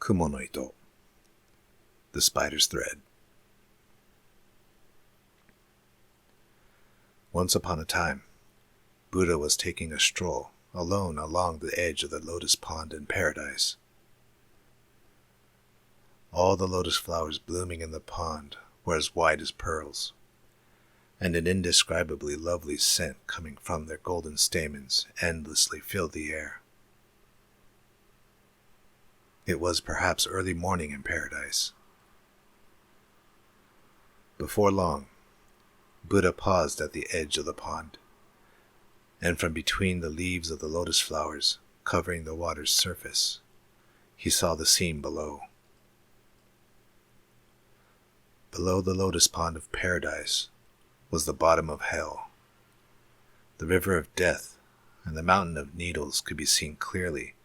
蜘蛛の糸, the spider's thread. Once upon a time, Buddha was taking a stroll alone along the edge of the lotus pond in paradise. All the lotus flowers blooming in the pond were as white as pearls, and an indescribably lovely scent coming from their golden stamens endlessly filled the air. It was perhaps early morning in paradise. Before long, Buddha paused at the edge of the pond, and from between the leaves of the lotus flowers covering the water's surface, he saw the scene below. Below the lotus pond of paradise was the bottom of hell. The river of death and the mountain of needles could be seen clearly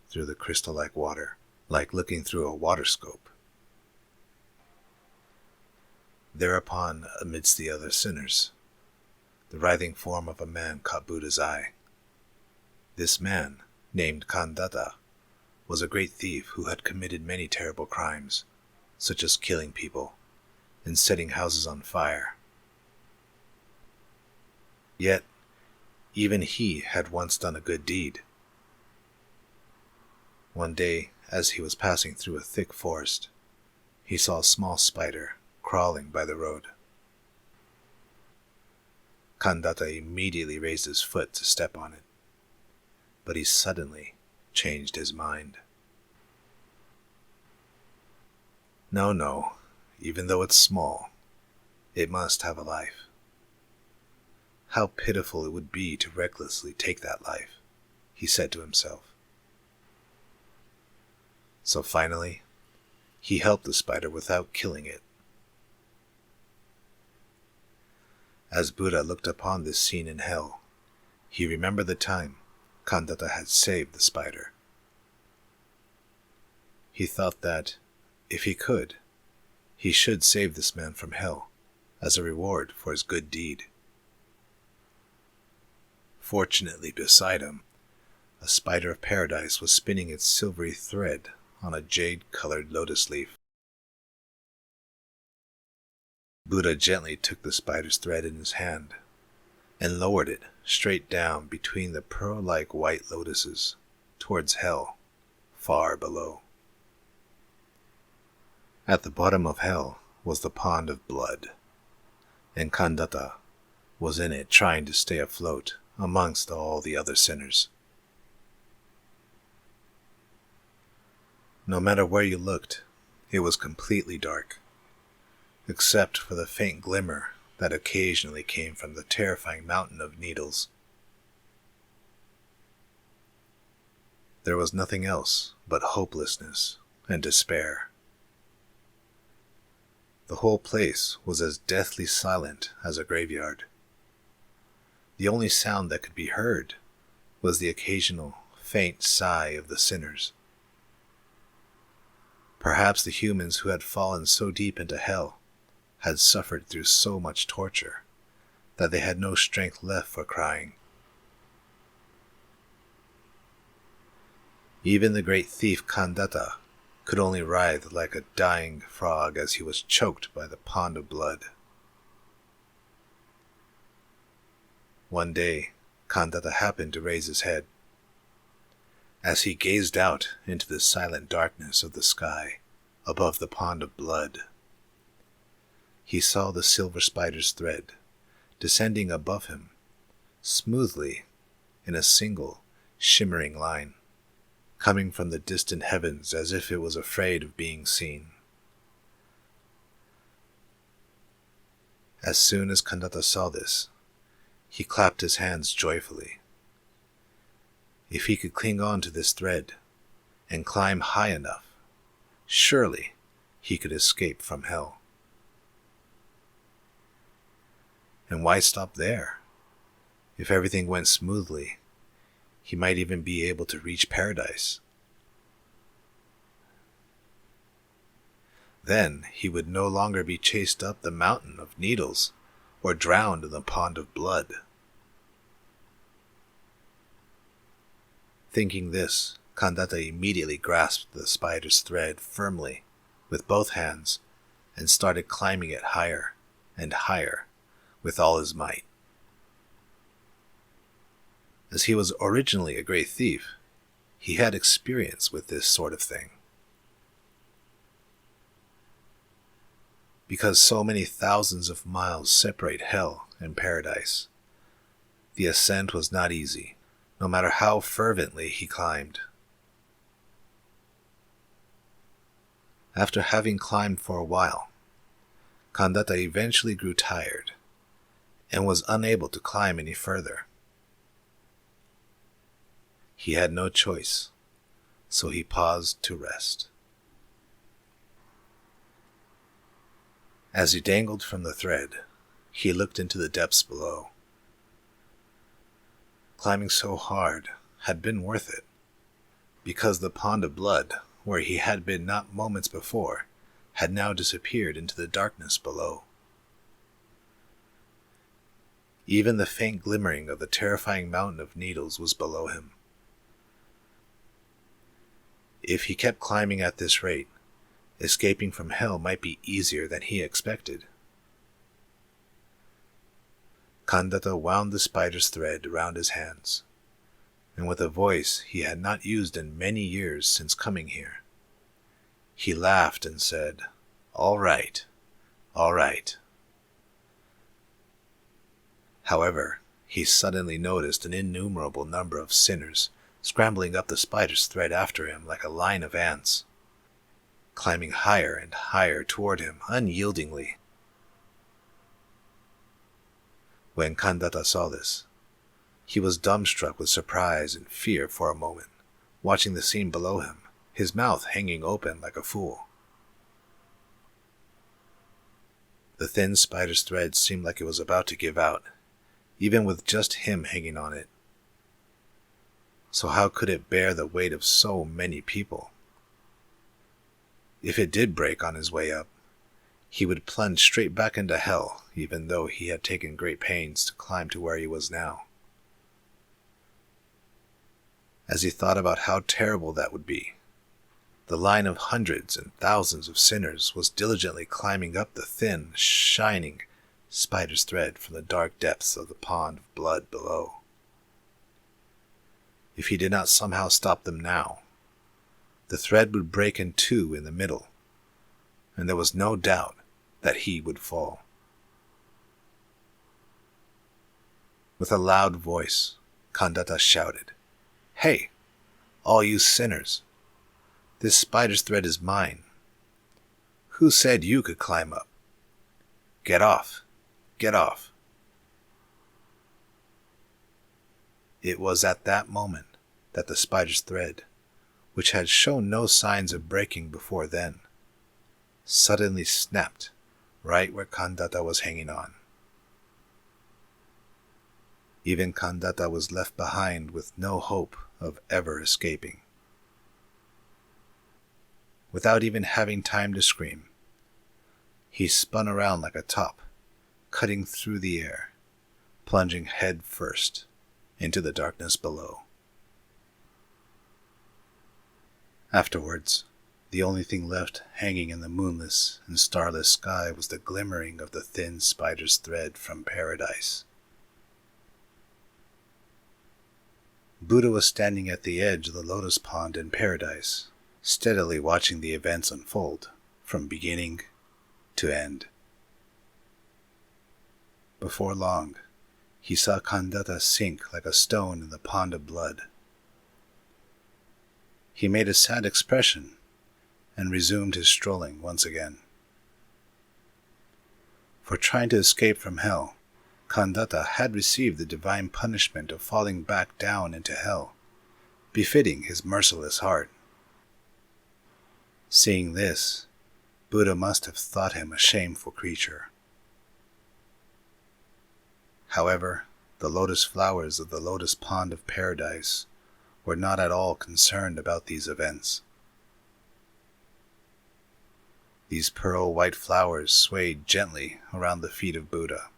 through the crystal-like water, like looking through a waterscope. Thereupon, amidst the other sinners, the writhing form of a man caught Buddha's eye. This man, named Khandata, was a great thief who had committed many terrible crimes, such as killing people and setting houses on fire. Yet, even he had once done a good deed. One day, as he was passing through a thick forest, he saw a small spider crawling by the road. Khandata immediately raised his foot to step on it, but he suddenly changed his mind. No, even though it's small, it must have a life. How pitiful it would be to recklessly take that life, he said to himself. So finally, he helped the spider without killing it. As Buddha looked upon this scene in hell, he remembered the time Khandata had saved the spider. He thought that, if he could, he should save this man from hell as a reward for his good deed. Fortunately, beside him, a spider of paradise was spinning its silvery thread on a jade-colored lotus leaf. Buddha gently took the spider's thread in his hand and lowered it straight down between the pearl-like white lotuses towards hell, far below. At the bottom of hell was the pond of blood, and Khandata was in it trying to stay afloat amongst all the other sinners. No matter where you looked, it was completely dark, except for the faint glimmer that occasionally came from the terrifying mountain of needles. There was nothing else but hopelessness and despair. The whole place was as deathly silent as a graveyard. The only sound that could be heard was the occasional faint sigh of the sinners. Perhaps the humans who had fallen so deep into hell had suffered through so much torture that they had no strength left for crying. Even the great thief Khandata could only writhe like a dying frog as he was choked by the pond of blood. One day, Khandata happened to raise his head. As he gazed out into the silent darkness of the sky above the pond of blood, he saw the silver spider's thread descending above him, smoothly in a single, shimmering line, coming from the distant heavens as if it was afraid of being seen. As soon as Khandata saw this, he clapped his hands joyfully. If he could cling on to this thread and climb high enough, surely he could escape from hell. And why stop there? If everything went smoothly, he might even be able to reach paradise. Then he would no longer be chased up the mountain of needles or drowned in the pond of blood. Thinking this, Kandata immediately grasped the spider's thread firmly with both hands and started climbing it higher and higher with all his might. As he was originally a great thief, he had experience with this sort of thing. Because so many thousands of miles separate hell and paradise, the ascent was not easy, no matter how fervently he climbed. After having climbed for a while, Kandata eventually grew tired and was unable to climb any further. He had no choice, so he paused to rest. As he dangled from the thread, he looked into the depths below. Climbing so hard had been worth it, because the pond of blood, where he had been not moments before, had now disappeared into the darkness below. Even the faint glimmering of the terrifying mountain of needles was below him. If he kept climbing at this rate, escaping from hell might be easier than he expected. Kandata wound the spider's thread around his hands, and with a voice he had not used in many years since coming here, he laughed and said, "All right, all right." However, he suddenly noticed an innumerable number of sinners scrambling up the spider's thread after him like a line of ants, climbing higher and higher toward him unyieldingly. When Kandata saw this, he was dumbstruck with surprise and fear for a moment, watching the scene below him, his mouth hanging open like a fool. The thin spider's thread seemed like it was about to give out, even with just him hanging on it. So how could it bear the weight of so many people? If it did break on his way up, he would plunge straight back into hell, even though he had taken great pains to climb to where he was now. As he thought about how terrible that would be, the line of hundreds and thousands of sinners was diligently climbing up the thin, shining spider's thread from the dark depths of the pond of blood below. If he did not somehow stop them now, the thread would break in two in the middle, and there was no doubt that he would fall. With a loud voice, Kandata shouted, "Hey, all you sinners! This spider's thread is mine. Who said you could climb up? Get off! Get off!" It was at that moment that the spider's thread, which had shown no signs of breaking before then, suddenly snapped right where Kandata was hanging on. Even Kandata was left behind with no hope of ever escaping. Without even having time to scream, he spun around like a top, cutting through the air, plunging head first into the darkness below. Afterwards, the only thing left hanging in the moonless and starless sky was the glimmering of the thin spider's thread from paradise. Buddha was standing at the edge of the lotus pond in paradise, steadily watching the events unfold from beginning to end. Before long, he saw Kandata sink like a stone in the pond of blood. He made a sad expression and resumed his strolling once again. For trying to escape from hell, Kandata had received the divine punishment of falling back down into hell, befitting his merciless heart. Seeing this, Buddha must have thought him a shameful creature. However, the lotus flowers of the lotus pond of paradise were not at all concerned about these events. These pearl-white flowers swayed gently around the feet of Buddha,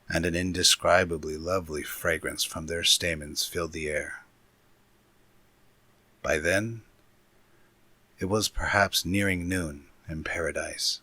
and an indescribably lovely fragrance from their stamens filled the air. By then, it was perhaps nearing noon in paradise.